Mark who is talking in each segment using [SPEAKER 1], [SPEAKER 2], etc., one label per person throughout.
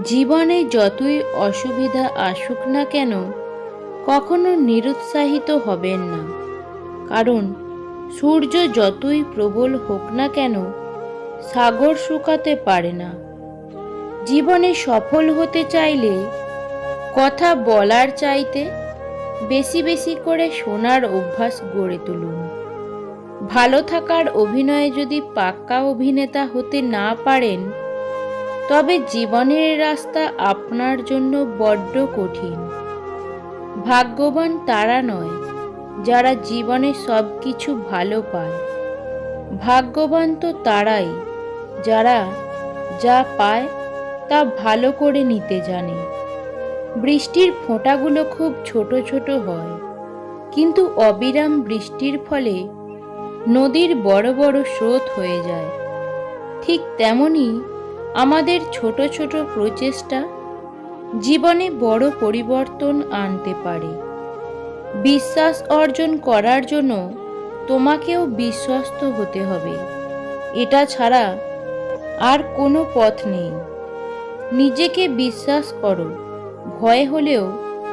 [SPEAKER 1] জীবনে যতই অসুবিধা আসুক না কেন কখনো নিরুৎসাহিত হবেন না। কারণ সূর্য যতই প্রবল হোক না কেন সাগর শুকাতে পারে না। জীবনে সফল হতে চাইলে কথা বলার চাইতে বেশি বেশি করে শোনার অভ্যাস গড়ে তুলুন। ভালো থাকার অভিনয়ে যদি পাক্কা অভিনেতা হতে না পারেন তবে জীবনের রাস্তা আপনার জন্য বড্ড কঠিন। ভাগ্যবান তারা নয় যারা জীবনে সব কিছু ভালো পায়, ভাগ্যবান তো তারাই যারা যা পায় তা ভালো করে নিতে জানে। বৃষ্টির ফোঁটাগুলো খুব ছোট ছোট হয়, কিন্তু অবিরাম বৃষ্টির ফলে নদীর বড় বড় স্রোত হয়ে যায়। ঠিক তেমনি আমাদের ছোট ছোট প্রচেষ্টা জীবনে বড় পরিবর্তন আনতে পারে। বিশ্বাস অর্জন করার জন্য তোমাকেও বিশ্বস্ত হতে হবে, এটা ছাড়া আর কোনো পথ নেই। নিজেকে বিশ্বাস করো, ভয় হলেও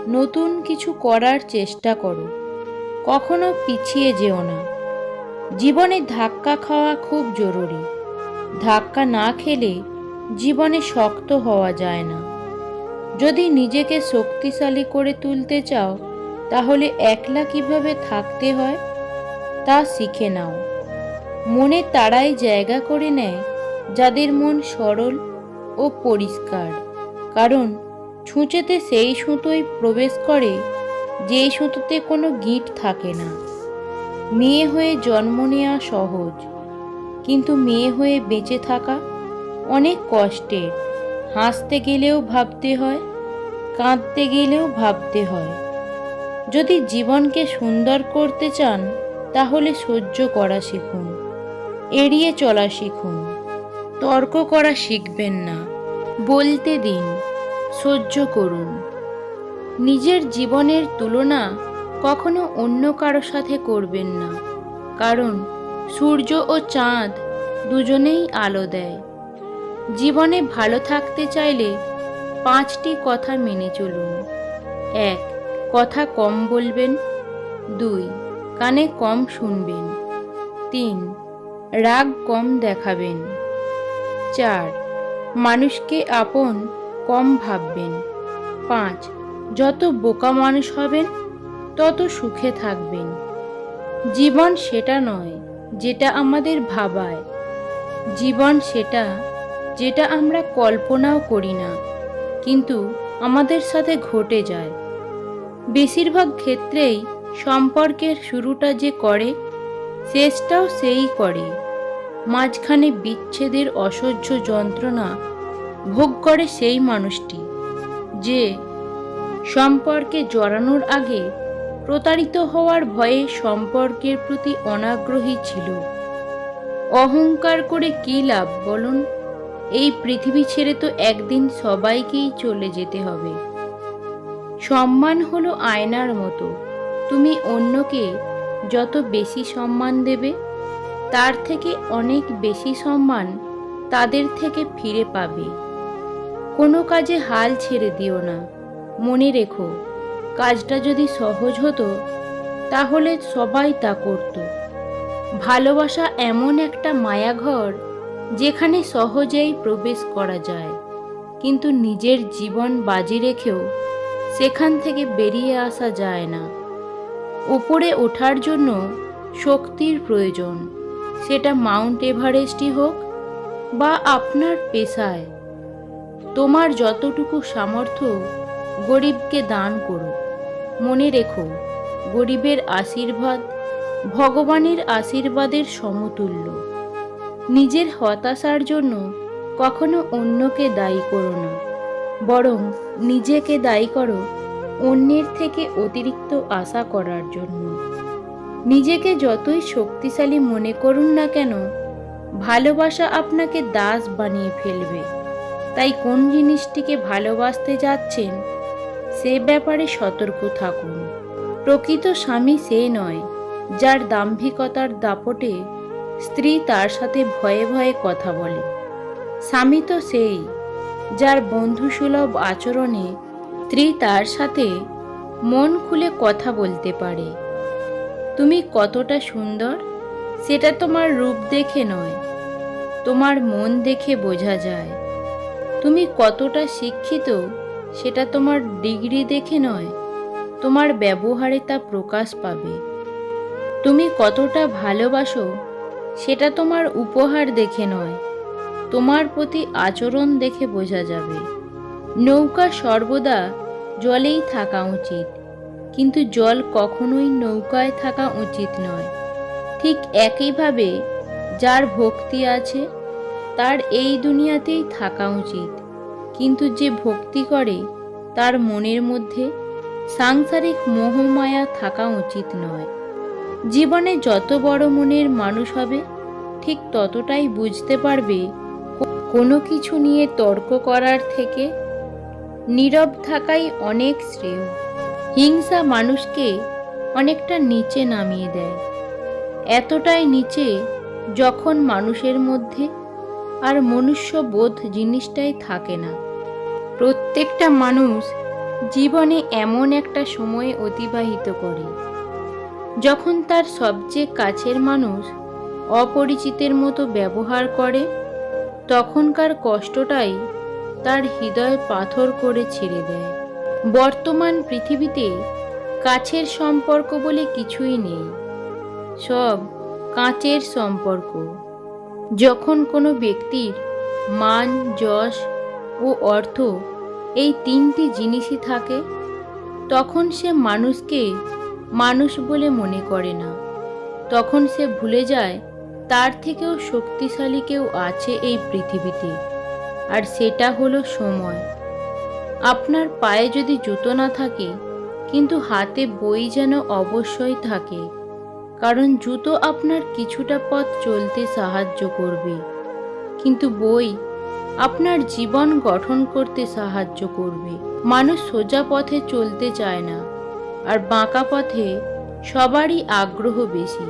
[SPEAKER 1] নতুন কিছু করার চেষ্টা করো, কখনো পিছিয়ে যেও না। জীবনে ধাক্কা খাওয়া খুব জরুরি, ধাক্কা না খেলে জীবনে শক্ত হওয়া যায় না। যদি নিজেকে শক্তিশালী করে তুলতে চাও তাহলে একলা কিভাবে থাকতে হয় তা শিখে নাও। মনে তারাই জায়গা করে নেয় যাদের মন সরল ও পরিষ্কার, কারণ ছুঁচেতে সেই সুতোই প্রবেশ করে যেই সুতোতে কোনো গিঁট থাকে না। মেয়ে হয়ে জন্ম নেওয়া সহজ, কিন্তু মেয়ে হয়ে বেঁচে থাকা অনেক কষ্টের। হাসতে গেলেও ভাবতে হয়, কাঁদতে গেলেও ভাবতে হয়। যদি জীবনকে সুন্দর করতে চান তাহলে সহ্য করা শিখুন, এড়িয়ে চলা শিখুন। তর্ক করা শিখবেন না, বলতে দিন, সহ্য করুন। নিজের জীবনের তুলনা কখনো অন্য কারো সাথে করবেন না, কারণ সূর্য ও চাঁদ দুজনেই আলো দেয়। জীবনে ভালো থাকতে চাইলে 5টি কথা মেনে চলুন। 1. কথা কম বলবেন। 2. কানে কম শুনবেন। 3. রাগ কম দেখাবেন। 4. মানুষকে আপন কম ভাববেন। 5. যত বোকা মানুষ হবেন তত সুখে থাকবেন। জীবন সেটা নয় যেটা আমাদের ভাবায়, জীবন সেটা যেটা আমরা কল্পনাও করি না কিন্তু আমাদের সাথে ঘটে যায়। বেশিরভাগ ক্ষেত্রেই সম্পর্কের শুরুটা যে করে শেষটাও সেই করে। মাঝখানে বিচ্ছেদের অসহ্য যন্ত্রণা ভোগ করে সেই মানুষটি যে সম্পর্কে জড়ানোর আগে প্রতারিত হওয়ার ভয়ে সম্পর্কের প্রতি অনাগ্রহী ছিল। অহংকার করে কী লাভ বলুন? এই পৃথিবী ছেড়ে তো একদিন সবাইকেই চলে যেতে হবে। সম্মান হলো আয়নার মতো, তুমি অন্যকে যত বেশি সম্মান দেবে তার থেকে অনেক বেশি সম্মান তাদের থেকে ফিরে পাবে। কোনো কাজে হাল ছেড়ে দিও না। মনে রেখো, কাজটা যদি সহজ হতো তাহলে সবাই তা করত। ভালোবাসা এমন একটা মায়াঘর যেখানে সহজেই প্রবেশ করা যায়, কিন্তু নিজের জীবন বাজি রেখেও সেখান থেকে বেরিয়ে আসা যায় না। উপরে ওঠার জন্য শক্তির প্রয়োজন, সেটা মাউন্ট এভারেস্টই হোক বা আপনার পেশায়। তোমার যতটুকু সামর্থ্য গরিবকে দান করো। মনে রেখো, গরিবের আশীর্বাদ ভগবানের আশীর্বাদের সমতুল্য। নিজের হতাশার জন্য কখনো অন্যকে দায়ী করো না, বরং নিজেকে দায়ী করো অন্যের থেকে অতিরিক্ত আশা করার জন্য। নিজেকে যতই শক্তিশালী মনে করুন না কেন, ভালোবাসা আপনাকে দাস বানিয়ে ফেলবে। তাই কোন জিনিসটিকে ভালোবাসতে যাচ্ছেন সে ব্যাপারে সতর্ক থাকুন। প্রকৃত স্বামী সে নয় যার দাম্ভিকতার দাপটে স্ত্রী তার সাথে ভয়ে ভয়ে কথা বলে। স্বামী তো সেই যার বন্ধুসুলভ আচরণে স্ত্রী তার সাথে মন খুলে কথা বলতে পারে। তুমি কতটা সুন্দর সেটা তোমার রূপ দেখে নয়, তোমার মন দেখে বোঝা যায়। তুমি কতটা শিক্ষিত সেটা তোমার ডিগ্রি দেখে নয়, তোমার ব্যবহারে তা প্রকাশ পাবে। তুমি কতটা ভালোবাসো সেটা তোমার উপহার দেখে নয়, তোমার প্রতি আচরণ দেখে বোঝা যাবে। নৌকা সর্বদা জলেই থাকা উচিত, কিন্তু জল কখনোই নৌকায় থাকা উচিত নয়। ঠিক একইভাবে যার ভক্তি আছে তার এই দুনিয়াতেই থাকা উচিত, কিন্তু যে ভক্তি করে তার মনের মধ্যে সাংসারিক মোহমায়া থাকা উচিত নয়। জীবনে যত বড় মনের মানুষ হবে ঠিক ততটাই বুঝতে পারবে কোনো কিছু নিয়ে তর্ক করার থেকে নীরব থাকাই অনেক শ্রেয়। হিংসা মানুষকে অনেকটা নিচে নামিয়ে দেয়, এতটাই নিচে যখন মানুষের মধ্যে আর মনুষ্যবোধ জিনিসটাই থাকে না। প্রত্যেকটা মানুষ জীবনে এমন একটা সময়ে অতিবাহিত করে যখন তার সবচেয়ে কাছের মানুষ অপরিচিতের মতো ব্যবহার করে, তখনকার কষ্টটাই তার হৃদয় পাথর করে ছেড়ে দেয়। বর্তমান পৃথিবীতে কাছের সম্পর্ক বলে কিছুই নেই, সব কাঁচের সম্পর্ক। যখন কোনো ব্যক্তির মান, যশ ও অর্থ এই তিনটি জিনিসই থাকে, তখন সে মানুষকে মানুষ বলে মনে করে না। তখন সে ভুলে যায় তার থেকেও শক্তিশালী কেউ আছে এই পৃথিবীতে, আর সেটা হলো সময়। আপনার পায়ে যদি জুতো না থাকে কিন্তু হাতে বই যেন অবশ্যই থাকে, কারণ জুতো আপনার কিছুটা পথ চলতে সাহায্য করবে, কিন্তু বই আপনার জীবন গঠন করতে সাহায্য করবে। মানুষ সোজা পথে চলতে চায় না, আর বাঁকা পথে সবারই আগ্রহ বেশি।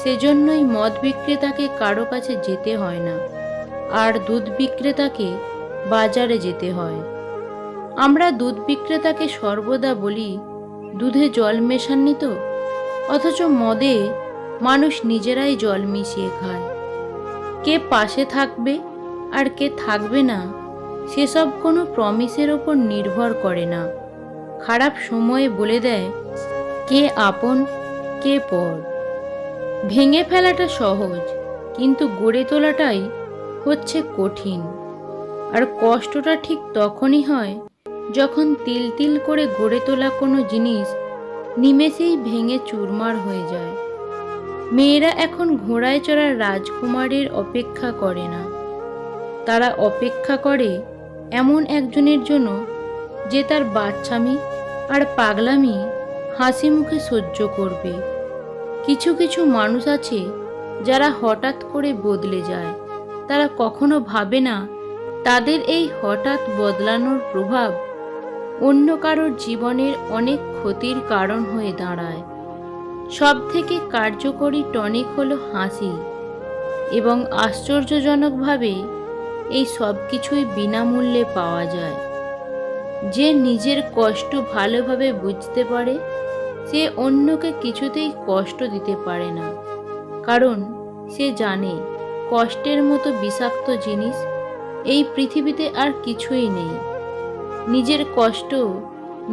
[SPEAKER 1] সেজন্যই মদ বিক্রেতাকে কারো কাছে যেতে হয় না, আর দুধ বিক্রেতাকে বাজারে যেতে হয়। আমরা দুধ বিক্রেতাকে সর্বদা বলি, দুধে জল মেশাননি তো, অথচ মদে মানুষ নিজেরাই জল মিশিয়ে খায়। কে পাশে থাকবে আর কে থাকবে না সেসব কোনো প্রমিসের ওপর নির্ভর করে না। খারাপ সময়ে বলে দেয় কে আপন কে পর। ভেঙে ফেলাটা সহজ, কিন্তু গড়ে তোলাটাই হচ্ছে কঠিন। আর কষ্টটা ঠিক তখনই হয় যখন তিল তিল করে গড়ে তোলা কোনো জিনিস নিমেষেই ভেঙে চুরমার হয়ে যায়। মেয়েরা এখন ঘোড়ায় চড়া রাজকুমারের অপেক্ষা করে না, তারা অপেক্ষা করে এমন একজনের জন্য যে তার বাচ্চামি আর পাগলামি হাসি মুখে সহ্য করবে। কিছু কিছু মানুষ আছে যারা হঠাৎ করে বদলে যায়, তারা কখনো ভাবে না তাদের এই হঠাৎ বদলানোর প্রভাব অন্য কারোর জীবনের অনেক ক্ষতির কারণ হয়ে দাঁড়ায়। সব থেকে কার্যকরী টনিক হলো হাসি, এবং আশ্চর্যজনকভাবে এই সব কিছুই বিনামূল্যে পাওয়া যায়। যে নিজের কষ্ট ভালোভাবে বুঝতে পারে সে অন্যকে কিছুতেই কষ্ট দিতে পারে না, কারণ সে জানে কষ্টের মতো বিষাক্ত জিনিস এই পৃথিবীতে আর কিছুই নেই। নিজের কষ্ট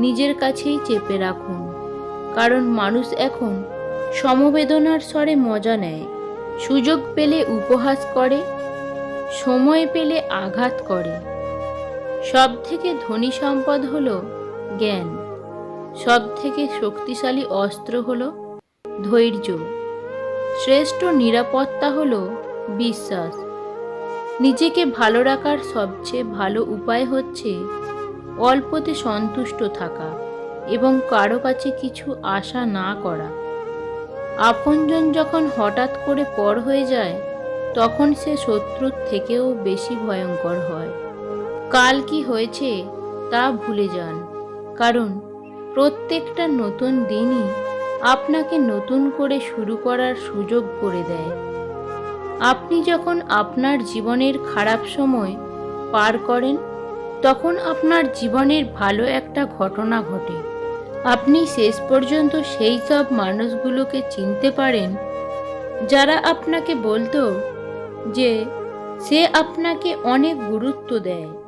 [SPEAKER 1] নিজের কাছেই চেপে রাখুন, কারণ মানুষ এখন সমবেদনার স্বরে মজা নেয়। সুযোগ পেলে উপহাস করে, সময় পেলে আঘাত করে। সব থেকে ধনী সম্পদ হলো জ্ঞান, সব থেকে শক্তিশালী অস্ত্র হলো ধৈর্য, শ্রেষ্ঠ নিরাপত্তা হলো বিশ্বাস। নিজেকে ভালো রাখার সবচেয়ে ভালো উপায় হচ্ছে অল্পতে সন্তুষ্ট থাকা এবং কারো কাছে কিছু আশা না করা। আপনজন যখন হঠাৎ করে পর হয়ে যায় তখন সে শত্রুর থেকেও বেশি ভয়ঙ্কর হয়। কাল কি হয়েছে তা ভুলে যান, কারণ প্রত্যেকটা নতুন দিনই আপনাকে নতুন করে শুরু করার সুযোগ করে দেয়। আপনি যখন আপনার জীবনের খারাপ সময় পার করেন তখন আপনার জীবনের ভালো একটা ঘটনা ঘটে। আপনি শেষ পর্যন্ত সেই সব মানুষগুলোকে চিনতে পারেন যারা আপনাকে বলতো যে সে আপনাকে অনেক গুরুত্ব দেয়।